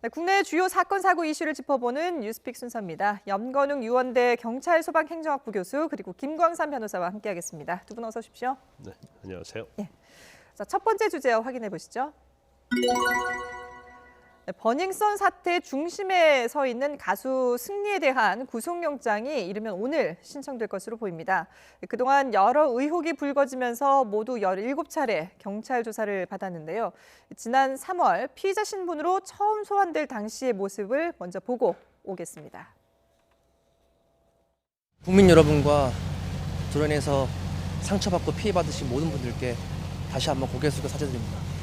네, 국내 주요 사건, 사고 이슈를 짚어보는 뉴스픽 순서입니다. 염건웅 유원대 경찰소방행정학부 교수 그리고 김광삼 변호사와 함께하겠습니다. 두 분 어서 오십시오. 네, 안녕하세요. 예. 자, 첫 번째 주제 확인해 보시죠. 네, 버닝썬 사태 중심에 서 있는 가수 승리에 대한 구속영장이 이르면 오늘 신청될 것으로 보입니다. 그동안 여러 의혹이 불거지면서 모두 17차례 경찰 조사를 받았는데요. 지난 3월 피의자 신분으로 처음 소환될 당시의 모습을 먼저 보고 오겠습니다. 국민 여러분과 드러내서 상처받고 피해받으신 모든 분들께 다시 한번 고개 숙여 사죄드립니다.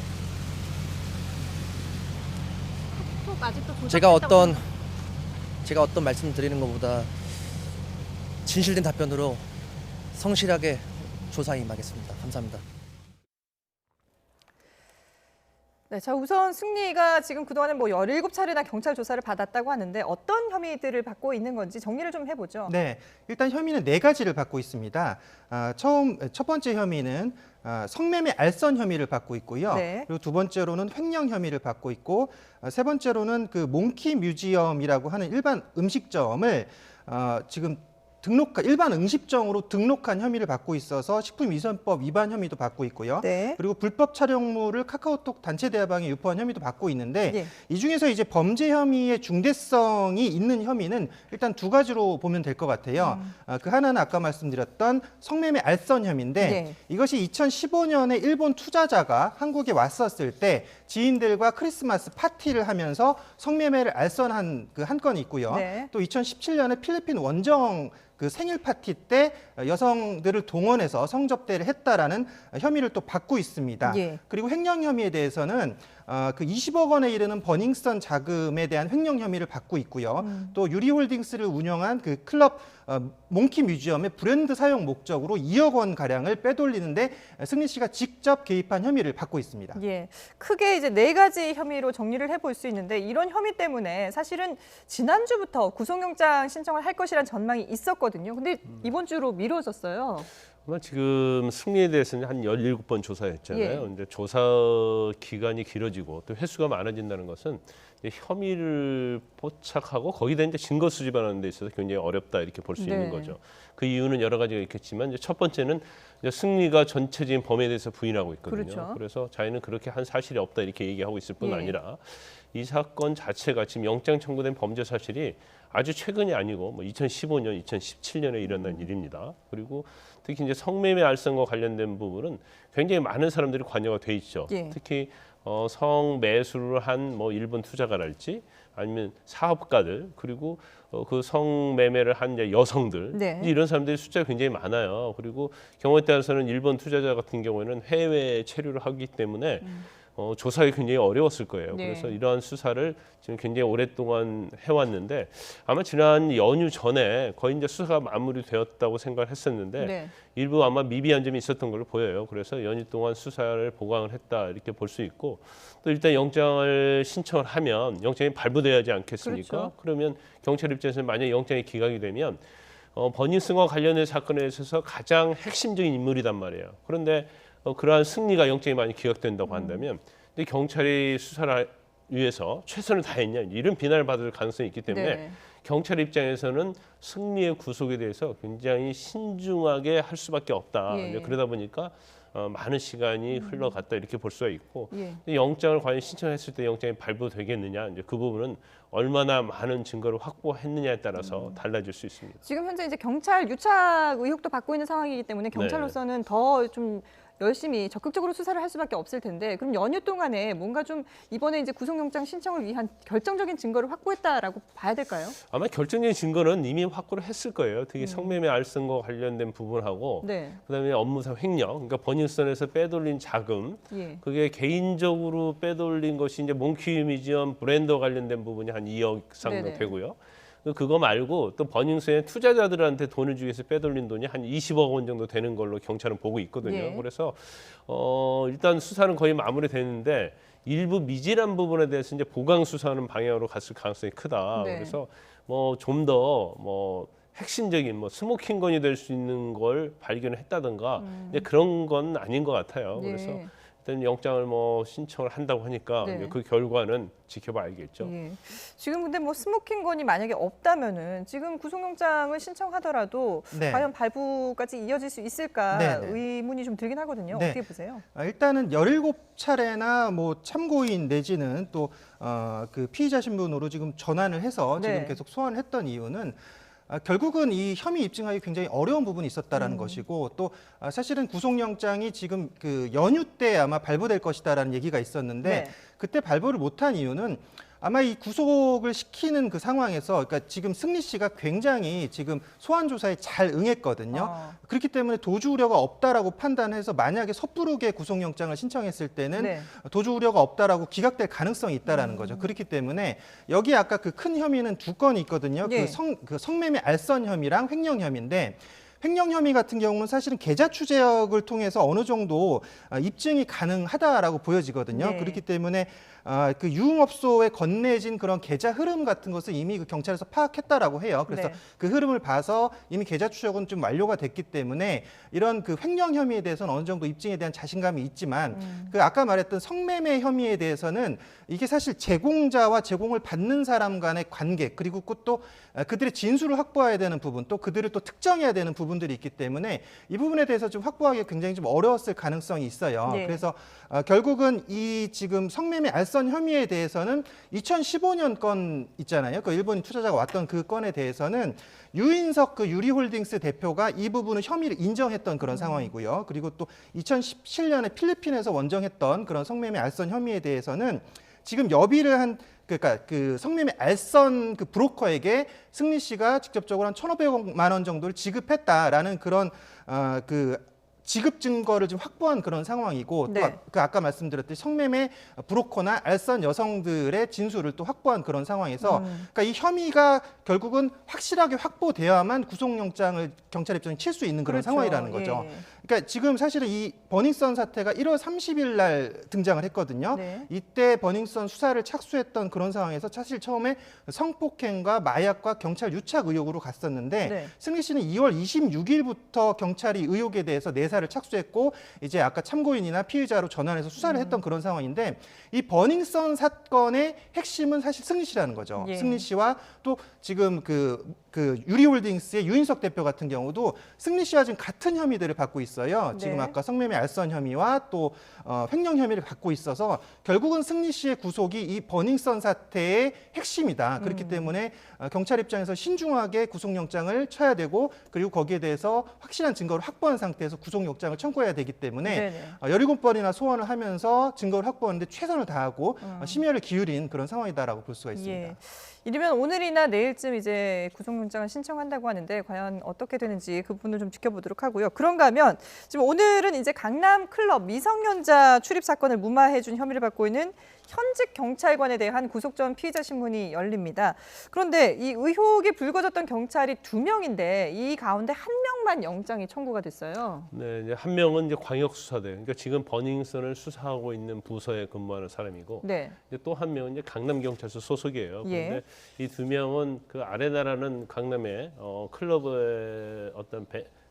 제가 어떤 말씀 드리는 것보다 진실된 답변으로 성실하게 조사에 임하겠습니다. 감사합니다. 네, 자 우선 승리가 지금 그동안에 17차례나 경찰 조사를 받았다고 하는데 어떤 혐의들을 받고 있는 건지 정리를 좀 해보죠. 네, 일단 혐의는 4가지를 받고 있습니다. 첫 번째 혐의는 성매매 알선 혐의를 받고 있고요. 네. 그리고 두 번째로는 횡령 혐의를 받고 있고, 세 번째로는 그 몽키 뮤지엄이라고 하는 일반 음식점을 지금 일반 음식점으로 등록한 혐의를 받고 있어서 식품위생법 위반 혐의도 받고 있고요. 네. 그리고 불법 촬영물을 카카오톡 단체 대화방에 유포한 혐의도 받고 있는데 예. 이 중에서 이제 범죄 혐의의 중대성이 있는 혐의는 일단 2가지로 보면 될 것 같아요. 그 하나는 아까 말씀드렸던 성매매 알선 혐의인데 네. 이것이 2015년에 일본 투자자가 한국에 왔었을 때 지인들과 크리스마스 파티를 하면서 성매매를 알선한 그 한 건이 있고요. 네. 또 2017년에 필리핀 원정 그 생일 파티 때 여성들을 동원해서 성접대를 했다라는 혐의를 또 받고 있습니다. 예. 그리고 횡령 혐의에 대해서는 그 20억 원에 이르는 버닝썬 자금에 대한 횡령 혐의를 받고 있고요. 또 유리홀딩스를 운영한 그 클럽 몽키 뮤지엄의 브랜드 사용 목적으로 2억 원 가량을 빼돌리는데 승리 씨가 직접 개입한 혐의를 받고 있습니다. 예, 크게 이제 4가지 혐의로 정리를 해볼 수 있는데 이런 혐의 때문에 사실은 지난주부터 구속영장 신청을 할 것이란 전망이 있었거든요. 근데 이번 주로 미뤄졌어요. 아마 지금 승리에 대해서는 한 17번 조사했잖아요. 예. 근데 조사 기간이 길어지고 또 횟수가 많아진다는 것은 혐의를 포착하고 거기다 이제 증거 수집하는 데 있어서 굉장히 어렵다 이렇게 볼 수 네. 있는 거죠. 그 이유는 여러 가지가 있겠지만 이제 첫 번째는 이제 승리가 전체적인 범에 대해서 부인하고 있거든요. 그렇죠. 그래서 자기는 그렇게 한 사실이 없다 이렇게 얘기하고 있을 뿐 예. 아니라 이 사건 자체가 지금 영장 청구된 범죄 사실이 아주 최근이 아니고 2015년, 2017년에 일어난 일입니다. 그리고 특히 이제 성매매 알선과 관련된 부분은 굉장히 많은 사람들이 관여가 돼 있죠. 예. 특히 성매수를 한 일본 투자가랄지 아니면 사업가들 그리고 그 성매매를 한 이제 여성들 네. 이런 사람들이 숫자가 굉장히 많아요. 그리고 경우에 따라서는 일본 투자자 같은 경우에는 해외에 체류를 하기 때문에 조사가 굉장히 어려웠을 거예요. 네. 그래서 이러한 수사를 지금 굉장히 오랫동안 해왔는데 아마 지난 연휴 전에 거의 이제 수사가 마무리되었다고 생각을 했었는데 네. 일부 아마 미비한 점이 있었던 걸로 보여요. 그래서 연휴 동안 수사를 보강을 했다 이렇게 볼 수 있고 또 일단 영장을 신청을 하면 영장이 발부돼야 하지 않겠습니까? 그렇죠. 그러면 경찰 입장에서는 만약 영장이 기각이 되면 버닝썬과 관련된 사건에 있어서 가장 핵심적인 인물이단 말이에요. 그런데 그러한 승리가 영장이 많이 기각된다고 한다면 근데 경찰이 수사를 위해서 최선을 다했냐 이런 비난을 받을 가능성이 있기 때문에 네. 경찰 입장에서는 승리의 구속에 대해서 굉장히 신중하게 할 수밖에 없다. 예. 이제 그러다 보니까 많은 시간이 흘러갔다 이렇게 볼 수가 있고 예. 근데 영장을 과연 신청했을 때 영장이 발부되겠느냐 이제 그 부분은 얼마나 많은 증거를 확보했느냐에 따라서 달라질 수 있습니다. 지금 현재 이제 경찰 유착 의혹도 받고 있는 상황이기 때문에 경찰로서는 더 좀 열심히 적극적으로 수사를 할 수밖에 없을 텐데 그럼 연휴 동안에 뭔가 좀 이번에 이제 구속영장 신청을 위한 결정적인 증거를 확보했다라고 봐야 될까요? 아마 결정적인 증거는 이미 확보를 했을 거예요. 특히 성매매 알선과 관련된 부분하고 네. 그다음에 업무상 횡령, 그러니까 버닝썬에서 빼돌린 자금, 예. 그게 개인적으로 빼돌린 것이 이제 몽키 뮤지엄 브랜드 관련된 부분이 한 2억 상도 네네. 되고요. 그거 말고 또 버닝썬의 투자자들한테 돈을 주기 위해서 빼돌린 돈이 한 20억 원 정도 되는 걸로 경찰은 보고 있거든요. 예. 그래서 일단 수사는 거의 마무리됐는데 일부 미진한 부분에 대해서 이제 보강 수사하는 방향으로 갔을 가능성이 크다. 네. 그래서 좀 더 핵심적인 스모킹 건이 될 수 있는 걸 발견을 했다든가 이제 그런 건 아닌 것 같아요. 예. 그래서 일단 영장을 뭐 신청을 한다고 하니까 네. 이제 그 결과는 지켜봐야겠죠. 예. 지금 근데 뭐 스모킹 건이 만약에 없다면은 지금 구속영장을 신청하더라도 네. 과연 발부까지 이어질 수 있을까 네, 네. 의문이 좀 들긴 하거든요. 네. 어떻게 보세요? 일단은 17차례나 뭐 참고인 내지는 또 그 피의자 신분으로 지금 전환을 해서 네. 지금 계속 소환을 했던 이유는 결국은 이 혐의 입증하기 굉장히 어려운 부분이 있었다라는 것이고 또 사실은 구속영장이 지금 그 연휴 때 아마 발부될 것이다라는 얘기가 있었는데 네. 그때 발부를 못한 이유는 아마 이 구속을 시키는 그 상황에서 그러니까 지금 승리 씨가 굉장히 지금 소환 조사에 잘 응했거든요. 그렇기 때문에 도주 우려가 없다라고 판단해서 만약에 섣부르게 구속영장을 신청했을 때는 네. 도주 우려가 없다라고 기각될 가능성이 있다라는 거죠. 그렇기 때문에 여기 아까 그 큰 혐의는 두 건이 있거든요. 예. 그 성매매 알선 혐의랑 횡령 혐의인데 횡령 혐의 같은 경우는 사실은 계좌 추적을 통해서 어느 정도 입증이 가능하다라고 보여지거든요. 네. 그렇기 때문에 그 유흥업소에 건네진 그런 계좌 흐름 같은 것을 이미 그 경찰에서 파악했다라고 해요. 그래서 네. 그 흐름을 봐서 이미 계좌 추적은 좀 완료가 됐기 때문에 이런 그 횡령 혐의에 대해서는 어느 정도 입증에 대한 자신감이 있지만 그 아까 말했던 성매매 혐의에 대해서는 이게 사실 제공자와 제공을 받는 사람 간의 관계 그리고 또 그들의 진술을 확보해야 되는 부분 또 그들을 또 특정해야 되는 부분들이 있기 때문에 이 부분에 대해서 좀 확보하기 굉장히 좀 어려웠을 가능성이 있어요. 네. 그래서 결국은 이 지금 성매매 알선 혐의에 대해서는 2015년 건 있잖아요. 그 일본인 투자자가 왔던 그 건에 대해서는 유인석 그 유리홀딩스 대표가 이 부분을 혐의를 인정했던 그런 상황이고요. 그리고 또 2017년에 필리핀에서 원정했던 그런 성매매 알선 혐의에 대해서는 지금 여비를 한 그러니까 그 성매매 알선 그 브로커에게 승리 씨가 직접적으로 한 1,500만 원 정도를 지급했다라는 그런 그 지급 증거를 좀 확보한 그런 상황이고 네. 또 그 아까 말씀드렸듯이 성매매 브로커나 알선 여성들의 진술을 또 확보한 그런 상황에서 그러니까 이 혐의가 결국은 확실하게 확보되어야만 구속영장을 경찰 입장에 칠 수 있는 그런 그렇죠. 상황이라는 거죠. 예. 그러니까 지금 사실은 이 버닝썬 사태가 1월 30일 날 등장을 했거든요. 네. 이때 버닝썬 수사를 착수했던 그런 상황에서 사실 처음에 성폭행과 마약과 경찰 유착 의혹으로 갔었는데 네. 승리 씨는 2월 26일부터 경찰이 의혹에 대해서 내사를 착수했고 이제 아까 참고인이나 피의자로 전환해서 수사를 했던 그런 상황인데 이 버닝썬 사건의 핵심은 사실 승리 씨라는 거죠. 예. 승리 씨와 또 지금 그 유리홀딩스의 유인석 대표 같은 경우도 승리 씨와 지금 같은 혐의들을 받고 있어요. 지금 네. 아까 성매매 알선 혐의와 또 횡령 혐의를 받고 있어서 결국은 승리 씨의 구속이 이 버닝썬 사태의 핵심이다. 그렇기 때문에 경찰 입장에서 신중하게 구속영장을 쳐야 되고 그리고 거기에 대해서 확실한 증거를 확보한 상태에서 구속영장을 청구해야 되기 때문에 네네. 17번이나 소환을 하면서 증거를 확보하는데 최선을 다하고 심혈을 기울인 그런 상황이다라고 볼 수가 있습니다. 예. 이르면 오늘이나 내일쯤 이제 구속영장을 신청한다고 하는데 과연 어떻게 되는지 그 부분을 좀 지켜보도록 하고요. 그런가 하면 지금 오늘은 이제 강남 클럽 미성년자 출입 사건을 무마해준 혐의를 받고 있는 현직 경찰관에 대한 구속 전 피의자 신문이 열립니다. 그런데 이 의혹이 불거졌던 경찰이 2명인데 이 가운데 1명만 영장이 청구가 됐어요. 네, 이제 한 명은 이제 광역수사대, 그러니까 지금 버닝썬을 수사하고 있는 부서에 근무하는 사람이고, 네. 이제 또 한 명은 이제 강남경찰서 소속이에요. 예. 그런데 이 두 명은 그 아레나라는 강남의 클럽의 어떤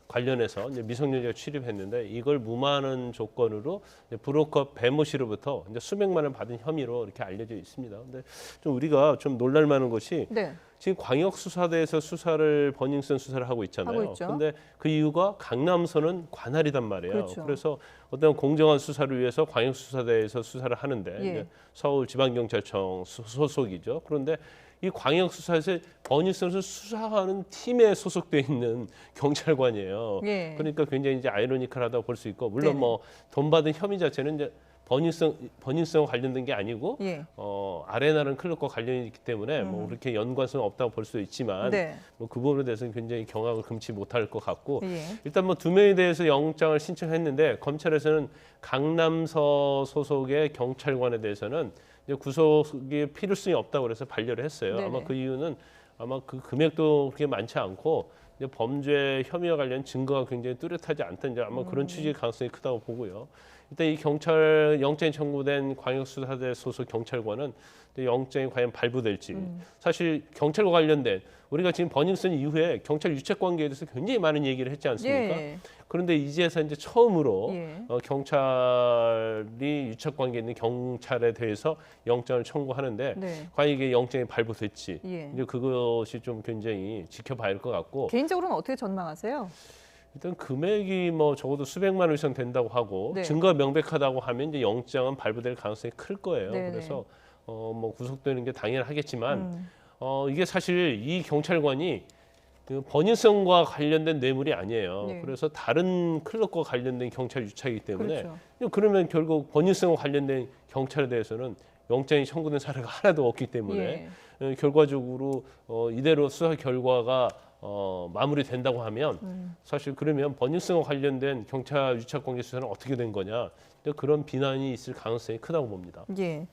관련해서 이제 미성년자가 출입했는데 이걸 무마하는 조건으로 이제 브로커 배모 씨로부터 이제 수백만 원 받은 혐의로 이렇게 알려져 있습니다. 근데 좀 우리가 좀 놀랄만한 것이 네. 지금 광역수사대에서 수사를 버닝썬 수사를 하고 있잖아요. 하고 있죠. 근데 그 이유가 강남서는 관할이단 말이에요. 그렇죠. 그래서 어떤 공정한 수사를 위해서 광역수사대에서 수사를 하는데 예. 이제 서울지방경찰청 소속이죠. 그런데 이 광역수사에서 버닝썬을 수사하는 팀에 소속돼 있는 경찰관이에요. 예. 그러니까 굉장히 이제 아이러니컬하다고 볼 수 있고 물론 네네. 뭐 돈 받은 혐의 자체는 이제 버닝썬과 관련된 게 아니고 예. 아레나는 클럽과 관련이 있기 때문에 뭐 그렇게 연관성 없다고 볼 수도 있지만 네. 뭐 그 부분에 대해서는 굉장히 경악을 금치 못할 것 같고 예. 일단 뭐 두 명에 대해서 영장을 신청했는데 검찰에서는 강남서 소속의 경찰관에 대해서는 이제 구속이 필요성이 없다고 그래서 반려를 했어요. 네네. 아마 그 이유는 아마 그 금액도 그렇게 많지 않고 이제 범죄 혐의와 관련 증거가 굉장히 뚜렷하지 않던 이제 아마 그런 취지의 가능성이 크다고 보고요. 일단 이 경찰 영장이 청구된 광역수사대 소속 경찰관은 이제 영장이 과연 발부될지 사실 경찰과 관련된 우리가 지금 버닝썬 이후에 경찰 유착 관계에 대해서 굉장히 많은 얘기를 했지 않습니까? 예. 그런데 이제서 이제 처음으로 예. 경찰이 유착 관계 있는 경찰에 대해서 영장을 청구하는데 네. 과연 이게 영장이 발부됐지? 예. 이제 그것이 좀 굉장히 지켜봐야 할 것 같고 개인적으로는 어떻게 전망하세요? 일단 금액이 뭐 적어도 수백만 원 이상 된다고 하고 네. 증거가 명백하다고 하면 이제 영장은 발부될 가능성이 클 거예요. 네네. 그래서 뭐 구속되는 게 당연하겠지만 음. 이게 사실 이 경찰관이 그 버닝썬과 관련된 뇌물이 아니에요. 네. 그래서 다른 클럽과 관련된 경찰 유착이기 때문에 그렇죠. 그러면 결국 버닝썬과 관련된 경찰에 대해서는 영장이 청구된 사례가 하나도 없기 때문에 예. 결과적으로 이대로 수사 결과가 마무리된다고 하면 사실 그러면 버닝썬과 관련된 경찰 유착 관계 수사는 어떻게 된 거냐 그런 비난이 있을 가능성이 크다고 봅니다. 예.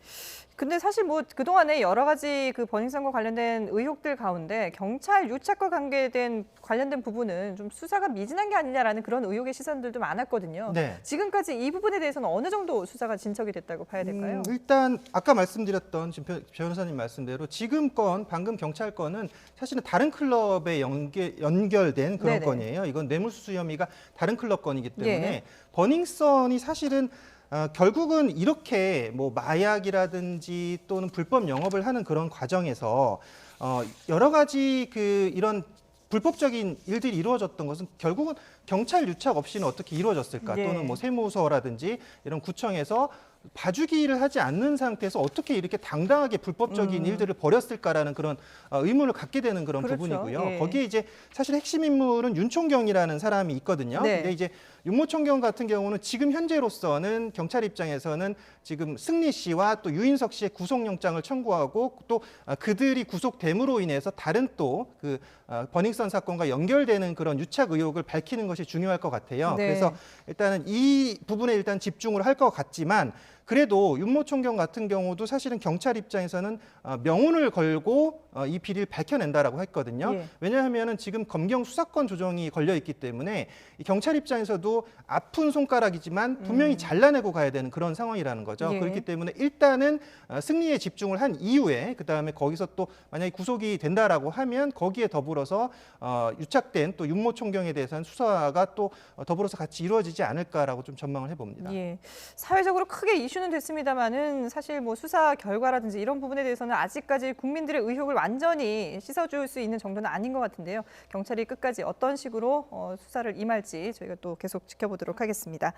근데 사실 뭐 그동안에 여러 가지 그 버닝썬과 관련된 의혹들 가운데 경찰 유착과 관련된 부분은 좀 수사가 미진한 게 아니냐라는 그런 의혹의 시선들도 많았거든요. 네. 지금까지 이 부분에 대해서는 어느 정도 수사가 진척이 됐다고 봐야 될까요? 일단 아까 말씀드렸던 지금 변호사님 말씀대로 지금 건 방금 경찰 건은 사실은 다른 클럽에 연결된 그런 네네. 건이에요. 이건 뇌물수수 혐의가 다른 클럽 건이기 때문에 예. 버닝썬이 사실은 결국은 이렇게 뭐 마약이라든지 또는 불법 영업을 하는 그런 과정에서 여러 가지 그 이런 불법적인 일들이 이루어졌던 것은 결국은 경찰 유착 없이는 어떻게 이루어졌을까? 예. 또는 뭐 세무서라든지 이런 구청에서 봐주기를 하지 않는 상태에서 어떻게 이렇게 당당하게 불법적인 일들을 벌였을까라는 그런 의문을 갖게 되는 그런 그렇죠. 부분이고요. 예. 거기에 이제 사실 핵심 인물은 윤총경이라는 사람이 있거든요. 네. 근데 이제 윤모총경 같은 경우는 지금 현재로서는 경찰 입장에서는 지금 승리 씨와 또 유인석 씨의 구속영장을 청구하고 또 그들이 구속됨으로 인해서 다른 또 그 버닝썬 사건과 연결되는 그런 유착 의혹을 밝히는 것이 중요할 것 같아요. 네. 그래서 일단은 이 부분에 일단 집중을 할 것 같지만 그래도 윤모 총경 같은 경우도 사실은 경찰 입장에서는 명운을 걸고 이 비리를 밝혀낸다라고 했거든요. 예. 왜냐하면은 지금 검경 수사권 조정이 걸려 있기 때문에 이 경찰 입장에서도 아픈 손가락이지만 분명히 잘라내고 가야 되는 그런 상황이라는 거죠. 예. 그렇기 때문에 일단은 승리에 집중을 한 이후에 그다음에 거기서 또 만약에 구속이 된다라고 하면 거기에 더불어서 유착된 또 윤모 총경에 대해서는 수사가 또 더불어서 같이 이루어지지 않을까라고 좀 전망을 해봅니다. 예. 사회적으로 크게 이슈는 됐습니다만은 사실 뭐 수사 결과라든지 이런 부분에 대해서는 아직까지 국민들의 의혹을 완전히 씻어줄 수 있는 정도는 아닌 것 같은데요. 경찰이 끝까지 어떤 식으로 수사를 임할지 저희가 또 계속 지켜보도록 하겠습니다.